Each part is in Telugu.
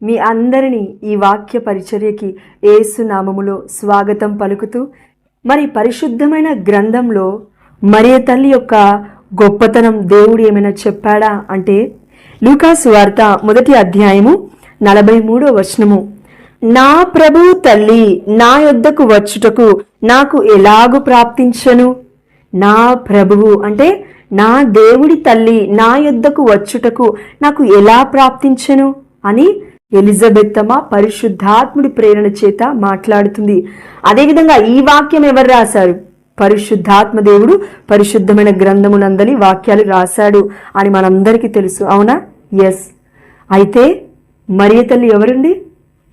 మీ అందరినీ ఈ వాక్య పరిచర్యకి యేసు నామములో స్వాగతం పలుకుతూ, మరి పరిశుద్ధమైన గ్రంథంలో మరియ తల్లి యొక్క గొప్పతనం దేవుడు ఏమైనా చెప్పాడా అంటే, లూకా సువార్త 1వ అధ్యాయము 43వ వచనము, నా ప్రభు తల్లి నా యొద్దకు వచ్చుటకు నాకు ఎలాగు ప్రాప్తించను. నా ప్రభువు అంటే నా దేవుడి తల్లి నా యొద్దకు వచ్చుటకు నాకు ఎలా ప్రాప్తించను అని ఎలిజబెత్తమ్మ పరిశుద్ధాత్ముడి ప్రేరణ చేత మాట్లాడుతుంది. అదేవిధంగా ఈ వాక్యం ఎవరు రాశారు? పరిశుద్ధాత్మ దేవుడు పరిశుద్ధమైన గ్రంథమునందని వాక్యాలు రాశాడు అని మనందరికీ తెలుసు, అవునా? ఎస్. అయితే మరియ తల్లి ఎవరండి?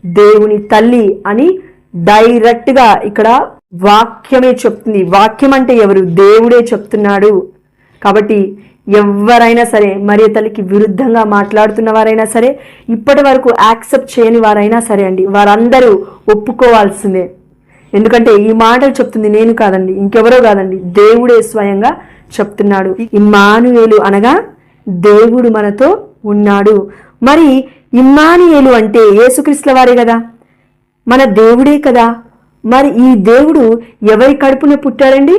దేవుని తల్లి అని డైరెక్ట్గా ఇక్కడ వాక్యమే చెప్తుంది. వాక్యం అంటే ఎవరు? దేవుడే చెప్తున్నాడు. కాబట్టి ఎవరైనా సరే, మరియ తల్లికి విరుద్ధంగా మాట్లాడుతున్న వారైనా సరే, ఇప్పటి వరకు యాక్సెప్ట్ చేయని వారైనా సరే అండి, వారందరూ ఒప్పుకోవాల్సిందే. ఎందుకంటే ఈ మాటలు చెప్తుంది నేను కాదండి, ఇంకెవరో కాదండి, దేవుడే స్వయంగా చెప్తున్నాడు. ఇమ్మానుయేలు అనగా దేవుడు మనతో ఉన్నాడు. మరి ఇమ్మానుయేలు అంటే యేసుక్రీస్తుల వారే కదా, మన దేవుడే కదా. మరి ఈ దేవుడు ఎవరి కడుపున పుట్టాడండి?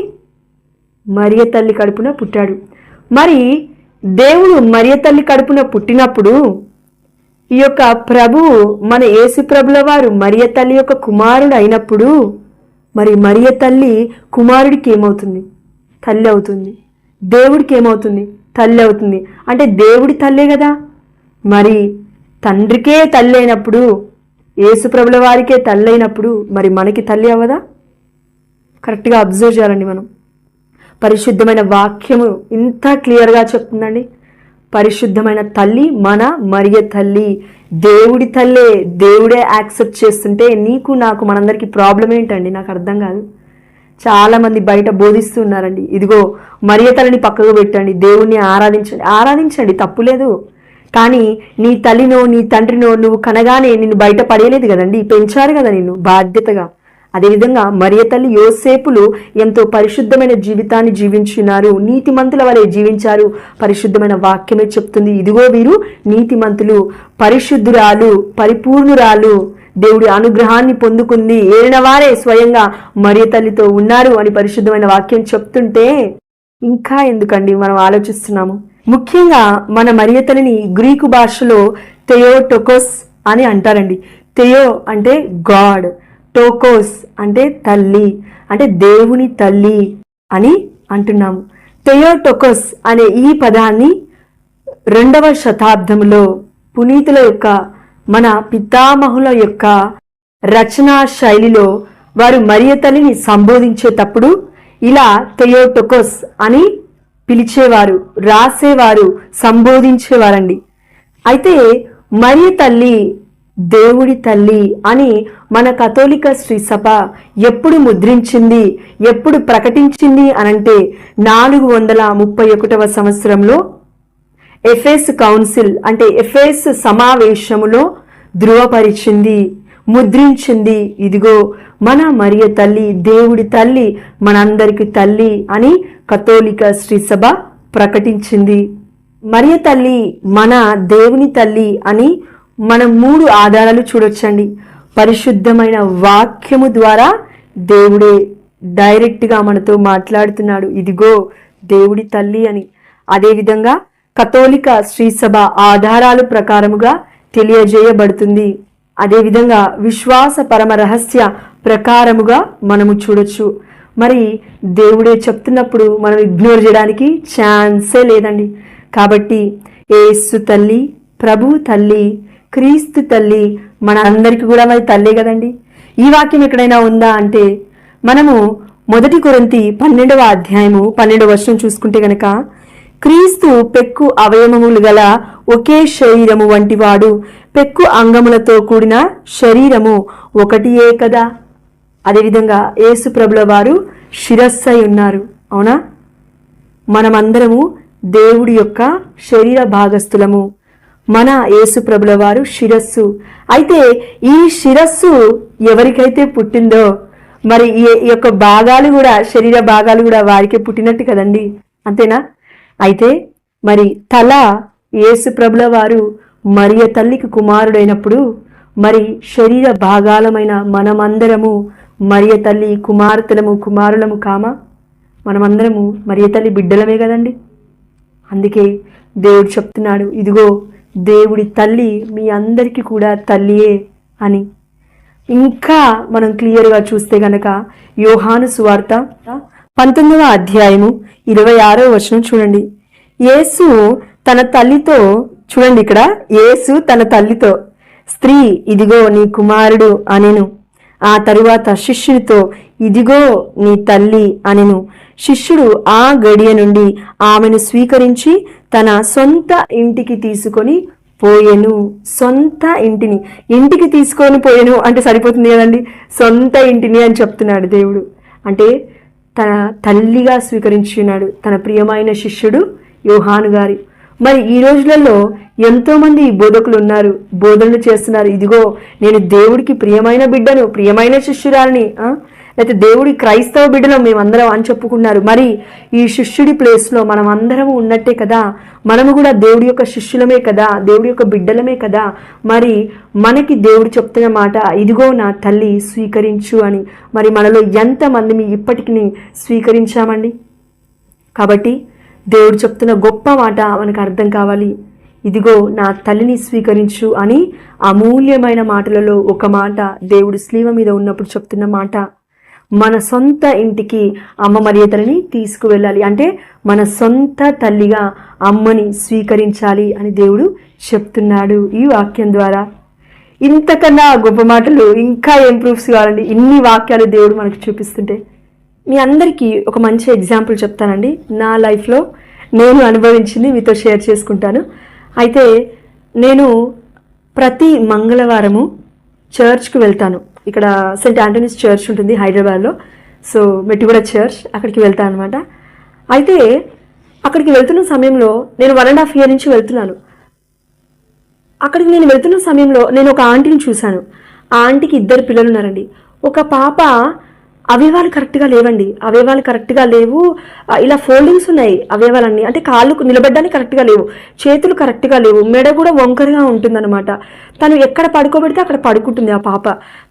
మరియ తల్లి కడుపున పుట్టాడు. మరి దేవుడు మరియ తల్లి కడుపున పుట్టినప్పుడు ఈ యొక్క ప్రభువు మన యేసు ప్రభుల వారు మరియ తల్లి యొక్క కుమారుడు అయినప్పుడు, మరి మరియ తల్లి కుమారుడికి ఏమవుతుంది? తల్లి అవుతుంది. దేవుడికి ఏమవుతుంది? తల్లి అవుతుంది. అంటే దేవుడి తల్లే కదా. మరి తండ్రికే తల్లి అయినప్పుడు, యేసు ప్రభుల వారికే తల్లి అయినప్పుడు, మరి మనకి తల్లి అవ్వదా? కరెక్ట్గా అబ్జర్వ్ చేయాలండి మనం. పరిశుద్ధమైన వాక్యము ఇంత క్లియర్గా చెప్తుందండి. పరిశుద్ధమైన తల్లి మన మరియ తల్లి, దేవుడి తల్లే. దేవుడే యాక్సెప్ట్ చేస్తుంటే నీకు నాకు మనందరికీ ప్రాబ్లం ఏంటండి? నాకు అర్థం కాదు. చాలామంది బయట బోధిస్తూ ఉన్నారండి, ఇదిగో మరియ తల్లిని పక్కకు పెట్టండి, దేవుణ్ణి ఆరాధించండి. ఆరాధించండి, తప్పులేదు. కానీ నీ తల్లినో నీ తండ్రినో నువ్వు కనగానే నిన్ను బయట పడేయలేదు కదండి, పెంచారు కదా నిన్ను బాధ్యతగా. అదేవిధంగా మరియ తల్లి యోసేపులు ఎంతో పరిశుద్ధమైన జీవితాన్ని జీవించున్నారు, నీతిమంతుల వలె జీవించారు. పరిశుద్ధమైన వాక్యమే చెప్తుంది, ఇదిగో వీరు నీతిమంతులు, పరిశుద్ధురాలు, పరిపూర్ణురాలు, దేవుడి అనుగ్రహాన్ని పొందుకుంది, ఏలిన వారే స్వయంగా మరియ తల్లితో ఉన్నారు అని పరిశుద్ధమైన వాక్యం చెప్తుంటే ఇంకా ఎందుకండి మనం ఆలోచిస్తున్నాము. ముఖ్యంగా మన మరియ తల్లిని గ్రీకు భాషలో థెయోటోకోస్ అని అంటారండి. థెయో అంటే గాడ్, టోకోస్ అంటే తల్లి, అంటే దేవుని తల్లి అని అంటున్నాము. థెయోటోకోస్ అనే ఈ పదాన్ని 2వ శతాబ్దంలో పునీతుల యొక్క, మన పితామహుల యొక్క రచనా శైలిలో వారు మరియ తల్లిని సంబోధించేటప్పుడు ఇలా థెయోటోకోస్ అని పిలిచేవారు, రాసేవారు, సంబోధించేవారండి. అయితే మరియ తల్లి దేవుడి తల్లి అని మన కథోలిక శ్రీ సభ ఎప్పుడు ముద్రించింది, ఎప్పుడు ప్రకటించింది అనంటే 431వ సంవత్సరంలో ఎఫెస్ కౌన్సిల్ అంటే ఎఫెస్ సమావేశములో ధృవపరిచింది, ముద్రించింది. ఇదిగో మన మరియ తల్లి దేవుడి తల్లి, మనందరికి తల్లి అని కథోలిక శ్రీ సభ ప్రకటించింది. మరియ తల్లి మన దేవుని తల్లి అని మనం 3 ఆధారాలు చూడొచ్చండి. పరిశుద్ధమైన వాక్యము ద్వారా దేవుడే డైరెక్ట్గా మనతో మాట్లాడుతున్నాడు, ఇదిగో దేవుడి తల్లి అని. అదేవిధంగా కథోలిక శ్రీ సభ ఆధారాలు ప్రకారముగా తెలియజేయబడుతుంది. అదేవిధంగా విశ్వాస పరమ రహస్య ప్రకారముగా మనము చూడొచ్చు. మరి దేవుడే చెప్తున్నప్పుడు మనం ఇగ్నోర్ చేయడానికి ఛాన్సే లేదండి. కాబట్టి యేసు తల్లి, ప్రభు తల్లి, క్రీస్తు తల్లి మన అందరికీ కూడా మరి తల్లే కదండి. ఈ వాక్యం ఎక్కడైనా ఉందా అంటే మనము 1 కొరింథీ 12వ అధ్యాయము 12వ వచనం చూసుకుంటే గనక, క్రీస్తు పెక్కు అవయవములు గల ఒకే శరీరము వంటివాడు, పెక్కు అంగములతో కూడిన శరీరము ఒకటియే కదా. అదేవిధంగా యేసు ప్రభుల వారు శిరస్సై ఉన్నారు, అవునా? మనమందరము దేవుడి యొక్క శరీర భాగస్థులము. మన యేసు ప్రభుల వారు శిరస్సు. అయితే ఈ శిరస్సు ఎవరికైతే పుట్టిందో మరి ఈ యొక్క భాగాలు కూడా, శరీర భాగాలు కూడా వారికే పుట్టినట్టు కదండి, అంతేనా? అయితే మరి తల యేసు ప్రభుల వారు మరియ తల్లికి కుమారుడైనప్పుడు మరి శరీర భాగాలమైన మనమందరము మరియ తల్లి కుమార్తెలము కుమారులము కామా? మనమందరము మరియ తల్లి బిడ్డలమే కదండి. అందుకే దేవుడు చెప్తున్నాడు, ఇదిగో దేవుడి తల్లి మీ అందరికీ కూడా తల్లియే అని. ఇంకా మనం క్లియర్గా చూస్తే గనక యోహాను సువార్త 19వ అధ్యాయము 26వ వచనం చూడండి. యేసు తన తల్లితో, చూడండి ఇక్కడ, యేసు తన తల్లితో, స్త్రీ ఇదిగో నీ కుమారుడు అనెను. ఆ తరువాత శిష్యునితో, ఇదిగో నీ తల్లి అనెను. శిష్యుడు ఆ గడియ నుండి ఆమెను స్వీకరించి తన సొంత ఇంటికి తీసుకొని పోయెను. సొంత ఇంటికి తీసుకొని పోయెను అంటే సరిపోతుంది కదండి, సొంత ఇంటిని అని చెప్తున్నాడు దేవుడు. అంటే తన తల్లిగా స్వీకరించున్నాడు తన ప్రియమైన శిష్యుడు యోహాను గారి. మరి ఈ రోజులలో ఎంతోమంది బోధకులు ఉన్నారు, బోధనలు చేస్తున్నారు, ఇదిగో నేను దేవుడికి ప్రియమైన బిడ్డను, ప్రియమైన శిష్యురాలని, లేకపోతే దేవుడి క్రైస్తవ బిడ్డలో మేమందరం అని చెప్పుకున్నారు. మరి ఈ శిష్యుడి ప్లేస్లో మనం అందరము ఉన్నట్టే కదా, మనము కూడా దేవుడి యొక్క శిష్యులమే కదా, దేవుడి యొక్క బిడ్డలమే కదా. మరి మనకి దేవుడు చెప్తున్న మాట, ఇదిగో నా తల్లి స్వీకరించు అని. మరి మనలో ఎంతమంది ఇప్పటికి స్వీకరించామండి? కాబట్టి దేవుడు చెప్తున్న గొప్ప మాట మనకు అర్థం కావాలి. ఇదిగో నా తల్లిని స్వీకరించు అని అమూల్యమైన మాటలలో ఒక మాట దేవుడు స్లీవ మీద ఉన్నప్పుడు చెప్తున్న మాట. మన సొంత ఇంటికి అమ్మ మరియ తల్లిని తీసుకువెళ్ళాలి అంటే మన సొంత తల్లిగా అమ్మని స్వీకరించాలి అని దేవుడు చెప్తున్నాడు ఈ వాక్యం ద్వారా. ఇంతకన్నా గొప్ప మాటలు ఇంకా ఏం ప్రూఫ్స్ కావాలండి? ఇన్ని వాక్యాలు దేవుడు మనకు చూపిస్తుంటే. మీ అందరికీ ఒక మంచి ఎగ్జాంపుల్ చెప్తానండి. నా లైఫ్లో నేను అనుభవించింది మీతో షేర్ చేసుకుంటాను. అయితే నేను ప్రతి మంగళవారము చర్చ్కి వెళ్తాను. ఇక్కడ సెయింట్ ఆంటనీస్ చర్చ్ ఉంటుంది హైదరాబాద్లో. సో మెట్టిగూడ చర్చ్, అక్కడికి వెళ్తాను అనమాట. అయితే అక్కడికి వెళ్తున్న సమయంలో నేను 1.5 years నుంచి వెళ్తున్నాను. అక్కడికి నేను వెళ్తున్న సమయంలో నేను ఒక ఆంటీని చూశాను. ఆ ఆంటీకి 2 పిల్లలు ఉన్నారండి. ఒక పాప అవయవాలు కరెక్ట్గా లేవండి, అవయవాలు కరెక్ట్గా లేవు, ఇలా ఫోల్డింగ్స్ ఉన్నాయి అవయవాలన్నీ, అంటే కాళ్ళు నిలబడడానికి కరెక్ట్గా లేవు, చేతులు కరెక్ట్గా లేవు, మెడ కూడా వంకరగా ఉంటుందన్నమాట. తను ఎక్కడ పడుకోబెడితే అక్కడ పడుకుంటుంది ఆ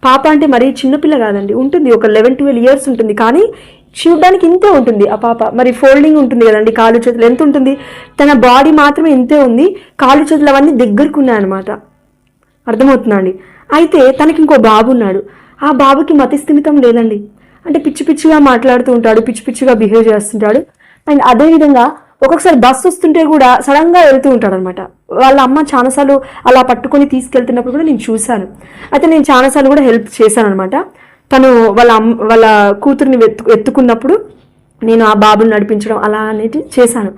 పాప అంటే మరీ చిన్నపిల్ల కాదండి, ఉంటుంది ఒక 11-12 years ఉంటుంది, కానీ చూడడానికి ఇంతే ఉంటుంది ఆ పాప. మరి ఫోల్డింగ్ ఉంటుంది కదండి, కాళ్ళు చేతులు ఎంత ఉంటుంది, తన బాడీ మాత్రమే ఇంతే ఉంది, కాళ్ళు చేతులు అవన్నీ దగ్గరకు ఉన్నాయన్నమాట. అర్థమవుతుందా అండి? అయితే తనకి ఇంకో బాబు ఉన్నాడు. ఆ బాబుకి మతిస్థిమితం లేదండి, అంటే పిచ్చి పిచ్చిగా మాట్లాడుతూ ఉంటాడు, పిచ్చి పిచ్చిగా బిహేవ్ చేస్తుంటాడు. అండ్ అదేవిధంగా ఒక్కొక్కసారి బస్సు వస్తుంటే కూడా సడన్గా వెళ్తూ ఉంటాడు అనమాట. వాళ్ళ అమ్మ చాలాసార్లు అలా పట్టుకొని తీసుకెళ్తున్నప్పుడు కూడా నేను చూశాను. అయితే నేను చాలాసార్లు కూడా హెల్ప్ చేశాను అనమాట. తను వాళ్ళ కూతుర్ని ఎత్తుకున్నప్పుడు నేను ఆ బాబుని నడిపించడం అలా అనేది చేశాను.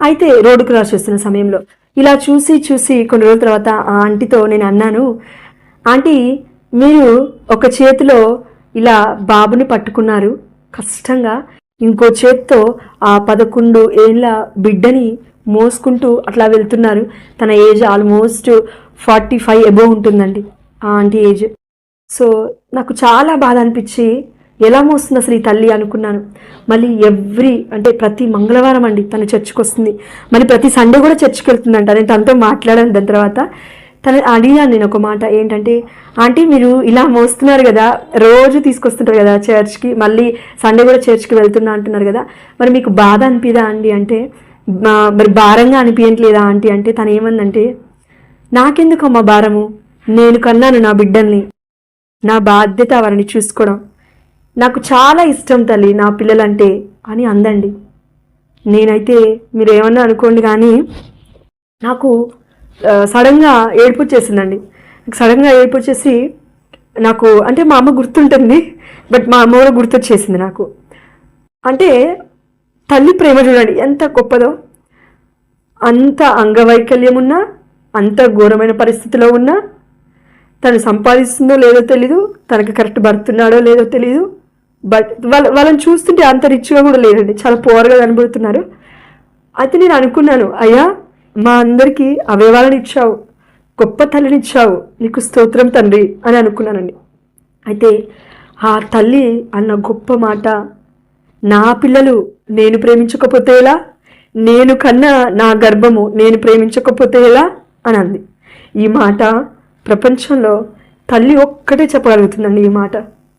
అయితే రోడ్డు క్రాస్ చేస్తున్న సమయంలో ఇలా చూసి కొన్ని రోజుల తర్వాత ఆ ఆంటీతో నేను అన్నాను, ఆంటీ మీరు ఒక చేతిలో ఇలా బాబుని పట్టుకున్నారు కష్టంగా, ఇంకో చేత్తో ఆ 11 ఏళ్ళ బిడ్డని మోసుకుంటూ అట్లా వెళ్తున్నారు. తన ఏజ్ ఆల్మోస్ట్ 45 అబోవ్ ఉంటుందండి ఆ ఆంటీ ఏజ్. సో నాకు చాలా బాధ అనిపించి ఎలా మోస్తుంది అసలు ఈ తల్లి అనుకున్నాను. మళ్ళీ అంటే ప్రతి మంగళవారం అండి తను చర్చికి వస్తుంది, మళ్ళీ ప్రతి సండే కూడా చర్చికి వెళ్తుందంట. నేను తనతో మాట్లాడాను. దాని తర్వాత తను అడిగాను నేను ఒక మాట, ఏంటంటే ఆంటీ మీరు ఇలా మోస్తున్నారు కదా, రోజు తీసుకొస్తుంటారు కదా చర్చ్కి, మళ్ళీ సండే కూడా చర్చ్కి వెళ్తున్నా అంటున్నారు కదా, మరి మీకు బాధ అనిపిదా అండి అంటే, మరి భారంగా అనిపించట్లేదా ఆంటీ అంటే, తను ఏమందంటే, నాకెందుకమ్మా భారము, నేను కన్నాను నా బిడ్డల్ని, నా బాధ్యత వారిని చూసుకోవడం, నాకు చాలా ఇష్టం తల్లి నా పిల్లలంటే అని అందండి. నేనైతే మీరు ఏమన్నా అనుకోండి కానీ నాకు సడన్గా ఏడుపు వచ్చేసిందండి. సడన్గా ఏడుపు వచ్చేసి నాకు, అంటే మా అమ్మ గుర్తుంటుంది బట్ మా అమ్మ కూడా గుర్తొచ్చేసింది నాకు. అంటే తల్లి ప్రేమ చూడండి ఎంత గొప్పదో. అంత అంగవైకల్యం ఉన్నా, అంత ఘోరమైన పరిస్థితిలో ఉన్నా, తను సంపాదిస్తుందో లేదో తెలీదు, తనకి కరెక్ట్ భర్తున్నాడో లేదో తెలీదు, బట్ వాళ్ళని చూస్తుంటే అంత రిచ్గా కూడా లేదండి, చాలా పోర్గా కనబడుతున్నారు. అయితే నేను అనుకున్నాను, అయ్యా మా అందరికీ అవయవాలను ఇచ్చావు, గొప్ప తల్లిని ఇచ్చావు, నీకు స్తోత్రం తండ్రి అని అనుకున్నానండి. అయితే ఆ తల్లి అన్న గొప్ప మాట, నా పిల్లలు నేను ప్రేమించకపోతే ఎలా, నేను కన్నా నా గర్భము నేను ప్రేమించకపోతే ఎలా అని అంది. ఈ మాట ప్రపంచంలో తల్లి ఒక్కటే చెప్పగలుగుతుందండి ఈ మాట.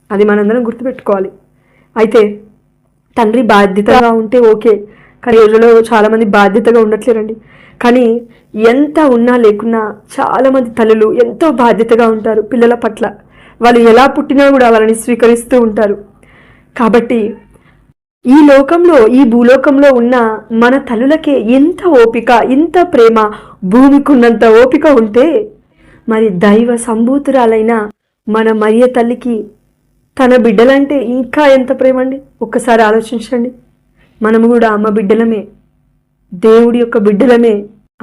అది మనందరం గుర్తుపెట్టుకోవాలి. అయితే తండ్రి బాధ్యతగా ఉంటే ఓకే, కానీ రోజుల్లో చాలామంది బాధ్యతగా ఉండట్లేరండి. కానీ ఎంత ఉన్నా లేకున్నా చాలామంది తల్లులు ఎంతో బాధ్యతగా ఉంటారు పిల్లల పట్ల. వాళ్ళు ఎలా పుట్టినా కూడా వాళ్ళని స్వీకరిస్తూ ఉంటారు. కాబట్టి ఈ లోకంలో, ఈ భూలోకంలో ఉన్న మన తల్లులకే ఎంత ఓపిక, ఎంత ప్రేమ, భూమికున్నంత ఓపిక ఉంటే మరి దైవ సంభూతురాలైన మన మరియ తల్లికి తన బిడ్డలంటే ఇంకా ఎంత ప్రేమ అండి. ఒక్కసారి ఆలోచించండి. మనము కూడా అమ్మ బిడ్డలమే, దేవుడి యొక్క బిడ్డలమే,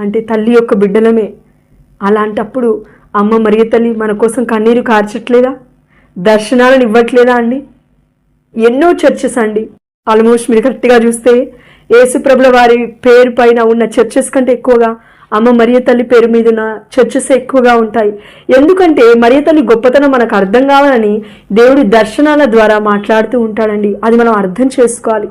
అంటే తల్లి యొక్క బిడ్డలమే. అలాంటప్పుడు అమ్మ మరియ తల్లి మన కోసం కన్నీరు కార్చట్లేదా? దర్శనాలను ఇవ్వట్లేదా అండి? ఎన్నో చర్చెస్ అండి, ఆల్మోస్ట్ మీరు కరెక్ట్గా చూస్తే యేసుప్రభుల వారి పేరు పైన ఉన్న చర్చెస్ కంటే ఎక్కువగా అమ్మ మరియ తల్లి పేరు మీద ఉన్న చర్చెస్ ఎక్కువగా ఉంటాయి. ఎందుకంటే మరియ తల్లి గొప్పతనం మనకు అర్థం కావాలని దేవుడి దర్శనాల ద్వారా మాట్లాడుతూ ఉంటాడండి. అది మనం అర్థం చేసుకోవాలి.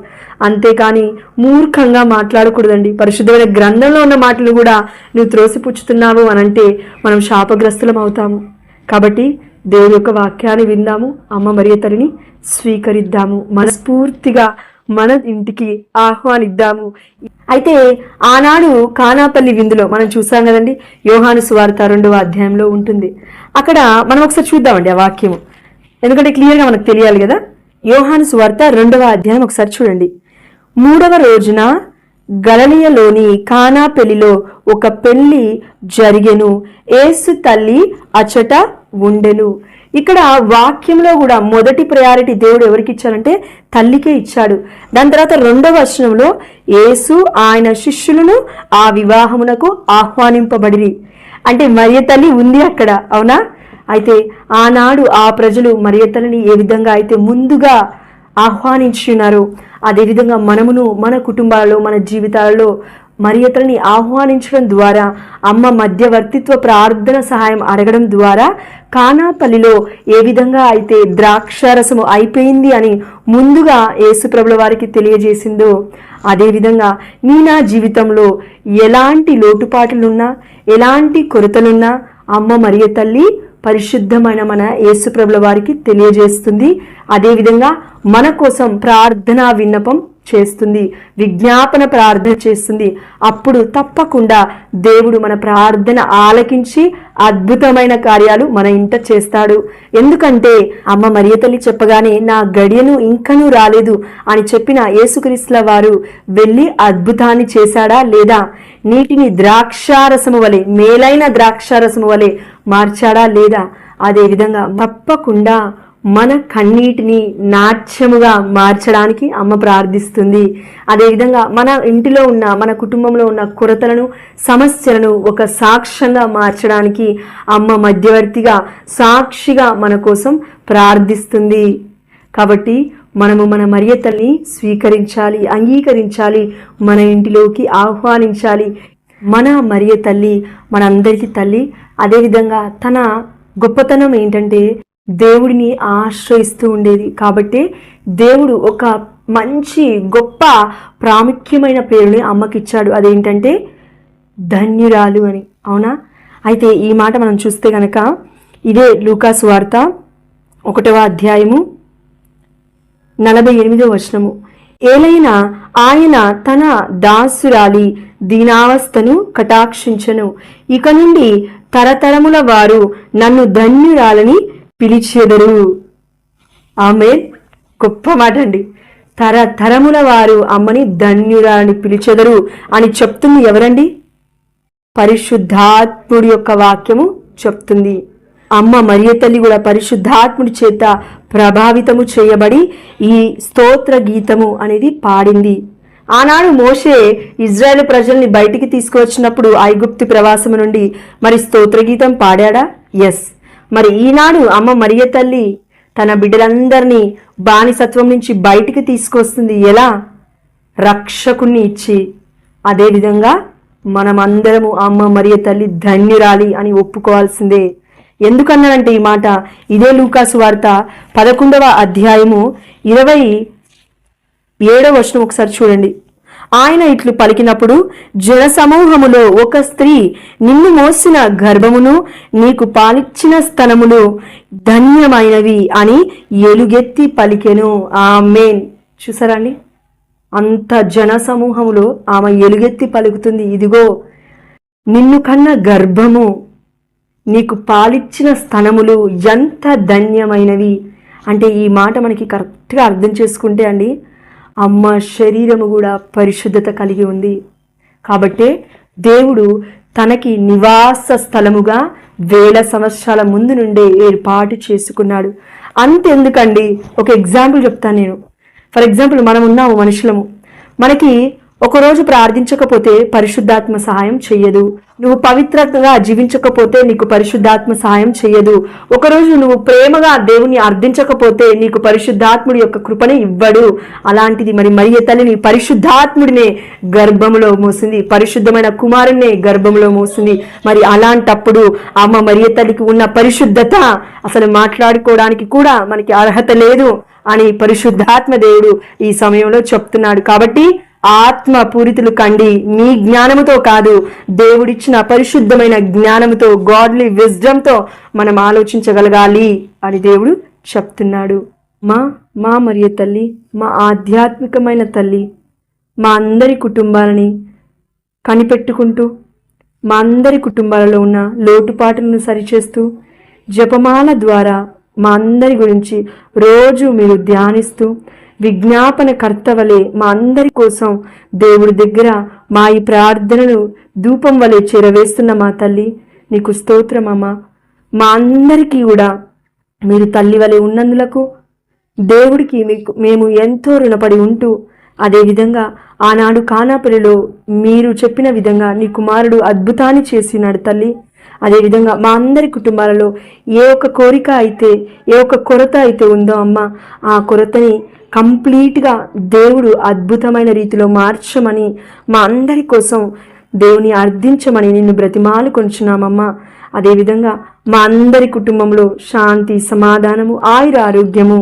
అంతేకాని మూర్ఖంగా మాట్లాడకూడదండి. పరిశుద్ధమైన గ్రంథంలో ఉన్న మాటలు కూడా నువ్వు త్రోసిపుచ్చుతున్నావు అని అంటే మనం శాపగ్రస్తులం అవుతాము. కాబట్టి దేవుడి యొక్క వాక్యాన్ని విందాము, అమ్మ మరియ తల్లిని స్వీకరిద్దాము, మనస్ఫూర్తిగా మన ఇంటికి ఆహ్వానిద్దాము. అయితే ఆనాడు కానాపల్లి విందులో మనం చూసాం కదండి, యోహాను సువార్త 2వ అధ్యాయంలో ఉంటుంది. అక్కడ మనం ఒకసారి చూద్దామండి ఆ వాక్యము, ఎందుకంటే క్లియర్గా మనకు తెలియాలి కదా. యోహాను సువార్త 2వ అధ్యాయం ఒకసారి చూడండి. 3వ రోజున గలిలయలోని కానా పెళ్లిలో ఒక పెళ్లి జరిగెను, యేసు తల్లి అచట ఉండెను. ఇక్కడ వాక్యంలో కూడా మొదటి ప్రయారిటీ దేవుడు ఎవరికి ఇచ్చాడంటే తల్లికే ఇచ్చాడు. దాని తర్వాత 2వ వచనంలో యేసు ఆయన శిష్యులను ఆ వివాహమునకు ఆహ్వానింపబడిరి, అంటే మరియ తల్లి ఉంది అక్కడ, అవునా? అయితే ఆనాడు ఆ ప్రజలు మరియ తల్లిని ఏ విధంగా అయితే ముందుగా ఆహ్వానించున్నారో అదేవిధంగా మనమును మన కుటుంబాలలో, మన జీవితాలలో మరియ తల్లిని ఆహ్వానించడం ద్వారా, అమ్మ మధ్యవర్తిత్వ ప్రార్థన సహాయం అడగడం ద్వారా కానాపల్లిలో ఏ విధంగా అయితే ద్రాక్షారసము అయిపోయింది అని ముందుగా యేసుప్రభుల వారికి తెలియజేసిందో, అదేవిధంగా నా జీవితంలో ఎలాంటి లోటుపాట్లున్నా, ఎలాంటి కొరతలున్నా అమ్మ మరియ తల్లి పరిశుద్ధమైన మన యేసుప్రభుల వారికి తెలియజేస్తుంది. అదేవిధంగా మన కోసం ప్రార్థనా విన్నపం చేస్తుంది, విజ్ఞాపన ప్రార్థన చేస్తుంది. అప్పుడు తప్పకుండా దేవుడు మన ప్రార్థన ఆలకించి అద్భుతమైన కార్యాలు మన ఇంట చేస్తాడు. ఎందుకంటే అమ్మ మరియ తల్లి చెప్పగానే నా గడియను ఇంకనూ రాలేదు అని చెప్పిన యేసుక్రీస్తుల వారు వెళ్ళి అద్భుతాన్ని చేశాడా లేదా? నీటిని ద్రాక్షారసము వలె, మేలైన ద్రాక్షారసము వలె మార్చాడా లేదా? అదేవిధంగా తప్పకుండా మన కన్నీటిని నాట్యముగా మార్చడానికి అమ్మ ప్రార్థిస్తుంది. అదేవిధంగా మన ఇంటిలో ఉన్న, మన కుటుంబంలో ఉన్న కొరతలను, సమస్యలను ఒక సాక్ష్యంగా మార్చడానికి అమ్మ మధ్యవర్తిగా, సాక్షిగా మన కోసం ప్రార్థిస్తుంది. కాబట్టి మనము మన మరియ తల్లిని స్వీకరించాలి, అంగీకరించాలి, మన ఇంటిలోకి ఆహ్వానించాలి. మన మరియ తల్లి మనందరికీ తల్లి. అదేవిధంగా తన గొప్పతనం ఏంటంటే దేవుడిని ఆశ్రయిస్తూ ఉండేది. కాబట్టి దేవుడు ఒక మంచి గొప్ప ప్రాముఖ్యమైన పేరుని అమ్మకిచ్చాడు. అదేంటంటే ధన్యురాలు అని, అవునా? అయితే ఈ మాట మనం చూస్తే గనక ఇదే లూకా సువార్త 1వ అధ్యాయము 48వ వచనము. ఏలైనా ఆయన తన దాసురాలి దీనావస్థను కటాక్షించను, ఇక నుండి తరతరముల వారు నన్ను ధన్యురాలని పిలిచెదరు. ఆమేన్. గొప్ప మాట అండి. తరతరముల వారు అమ్మని ధన్యురాలని పిలిచెదరు అని చెప్తుంది ఎవరండి? పరిశుద్ధాత్ముడి యొక్క వాక్యము చెప్తుంది. అమ్మ మరియ తల్లి కూడా పరిశుద్ధాత్ముడి చేత ప్రభావితము చేయబడి ఈ స్తోత్ర గీతము అనేది పాడింది. ఆనాడు మోషే ఇజ్రాయేల్ ప్రజల్ని బయటికి తీసుకువచ్చినప్పుడు ఐగుప్తు ప్రవాసము నుండి మరి స్తోత్ర గీతం పాడాడా? ఎస్. మరి ఈనాడు అమ్మ మరియ తల్లి తన బిడ్డలందరినీ బానిసత్వం నుంచి బయటికి తీసుకొస్తుంది. ఎలా? రక్షకుణ్ణి ఇచ్చి. అదేవిధంగా మనమందరము అమ్మ మరియ తల్లి ధన్యురాలి అని ఒప్పుకోవాల్సిందే. ఎందుకన్నానంటే ఈ మాట ఇదే లూకా సువార్త 11వ అధ్యాయము 27వ వచనం ఒకసారి చూడండి. ఆయన ఇట్లు పలికినప్పుడు జనసమూహములో ఒక స్త్రీ నిన్ను మోసిన గర్భమును నీకు పాలిచ్చిన స్తనములు ధన్యమైనవి అని ఎలుగెత్తి పలికెను. ఆమేన్. చూసారండి, అంత జనసమూహములో ఆమె ఎలుగెత్తి పలుకుతుంది, ఇదిగో నిన్ను కన్న గర్భము, నీకు పాలిచ్చిన స్తనములు ఎంత ధన్యమైనవి. అంటే ఈ మాట మనకి కరెక్ట్గా అర్థం చేసుకుంటే అండి, అమ్మ శరీరము కూడా పరిశుద్ధత కలిగి ఉంది. కాబట్టే దేవుడు తనకి నివాస స్థలముగా 1000 సంవత్సరాల ముందు నుండే ఏర్పాటు చేసుకున్నాడు. అంతెందుకండి, ఒక ఎగ్జాంపుల్ చెప్తాను నేను. ఫర్ ఎగ్జాంపుల్, మనం ఉన్నాము మనుషులము, మనకి ఒకరోజు ప్రార్థించకపోతే పరిశుద్ధాత్మ సహాయం చెయ్యదు. నువ్వు పవిత్రతగా జీవించకపోతే నీకు పరిశుద్ధాత్మ సహాయం చెయ్యదు. ఒకరోజు నువ్వు ప్రేమగా దేవుని అర్థించకపోతే నీకు పరిశుద్ధాత్ముడి యొక్క కృపని ఇవ్వడు. అలాంటిది మరి మరియ తల్లిని పరిశుద్ధాత్ముడినే గర్భములో మోసింది, పరిశుద్ధమైన కుమారుణ్ణే గర్భంలో మోసింది. మరి అలాంటప్పుడు అమ్మ మరియ తల్లికి ఉన్న పరిశుద్ధత అసలు మాట్లాడుకోవడానికి కూడా మనకి అర్హత లేదు అని పరిశుద్ధాత్మ దేవుడు ఈ సమయంలో చెప్తున్నాడు. కాబట్టి ఆత్మ పూరితులు కండి, మీ జ్ఞానముతో కాదు, దేవుడిచ్చిన పరిశుద్ధమైన జ్ఞానముతో, గాడ్లీ విజ్డమ్తో మనం ఆలోచించగలగాలి అని దేవుడు చెప్తున్నాడు. మా మరియ తల్లి, మా ఆధ్యాత్మికమైన తల్లి, మా అందరి కుటుంబాలని కనిపెట్టుకుంటూ, మా అందరి కుటుంబాలలో ఉన్న లోటుపాట్లను సరిచేస్తూ, జపమాల ద్వారా మా అందరి గురించి రోజు మీరు ధ్యానిస్తూ, విజ్ఞాపన కర్తవలే మా అందరి కోసం దేవుడి దగ్గర మా ఈ ప్రార్థనను ధూపం వలె చేరవేస్తున్న మా తల్లి, నీకు స్తోత్రమమ్మా. మా అందరికీ కూడా మీరు తల్లి వలె ఉన్నందులకు దేవుడికి మేము ఎంతో రుణపడి ఉంటూ, అదేవిధంగా ఆనాడు కానాపల్లిలో మీరు చెప్పిన విధంగా నీ కుమారుడు అద్భుతాన్ని చేసినాడు తల్లి. అదేవిధంగా మా అందరి కుటుంబాలలో ఏ ఒక్క కోరిక అయితే, ఏ ఒక్క కొరత అయితే ఉందో అమ్మ, ఆ కొరతని కంప్లీట్గా దేవుడు అద్భుతమైన రీతిలో మార్చమని, మా అందరి కోసం దేవుని అర్థించమని నిన్ను బ్రతిమాలు కొంచున్నామమ్మా. అదేవిధంగా మా అందరి కుటుంబంలో శాంతి, సమాధానము, ఆయురారోగ్యము,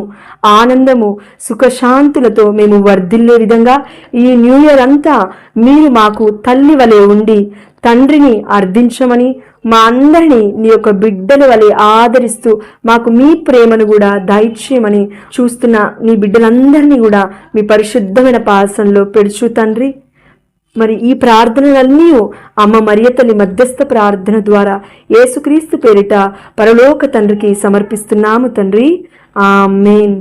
ఆనందము, సుఖశాంతులతో మేము వర్ధిల్లే విధంగా ఈ న్యూ ఇయర్ అంతా మీరు మాకు తల్లి వలె ఉండి తండ్రిని అర్థించమని, మా అందరినీ నీ యొక్క బిడ్డల వలె ఆదరిస్తూ మాకు మీ ప్రేమను కూడా దయచేయమని చూస్తున్న నీ బిడ్డలందరినీ కూడా మీ పరిశుద్ధమైన పాసంలో పెడుచు తండ్రి. మరి ఈ ప్రార్థనలన్నీ అమ్మ మరియ తల్లి మధ్యస్థ ప్రార్థన ద్వారా యేసుక్రీస్తు పేరిట పరలోక తండ్రికి సమర్పిస్తున్నాము తండ్రి. ఆమేన్.